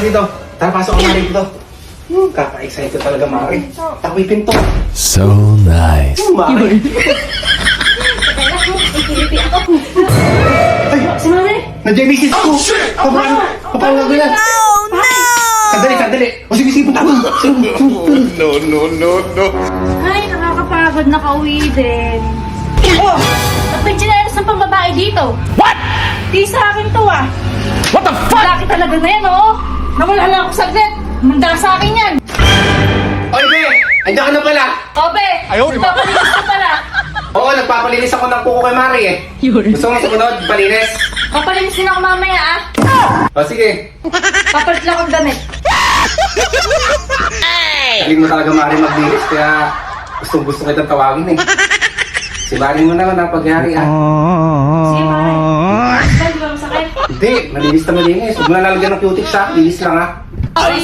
Mari dito. Tara, pasok ka Mari dito. Kaka-excited talaga Mari. Takoy pinto. So nice. Mari. Ay, Si Mari! nandiyan yung misis ko. Paano na yan? Oh no! Sandali. O sige, punta ko. No. Ay, nakakapagod na kauwi din. Oh! Ba't may chinelas ng pambabae dito? What? Di sa akin to ah. What the fuck? Laki talaga na yan, oo. Nawala lang ako saglit. Manda sa akin yan. Oy, be! Andiyan ka na pala. Obe, nagpapalinis ka pala. Oo, nagpapalinis ako ng kuko kay Mari eh. Gusto mo sumunod, palinis? Papalinis din ako mamaya ah. O sige. Papalit lang akong damit. Galing mo talaga Mari maglinis, kaya gusto kitang tawagin eh. Si Mari mo naman ang pagyari ah. Sige, pare. Di ba masakit? Hindi, malinis na malinis. Huwag mo na lalagyan ng cutic siya, linis lang ah. Ay,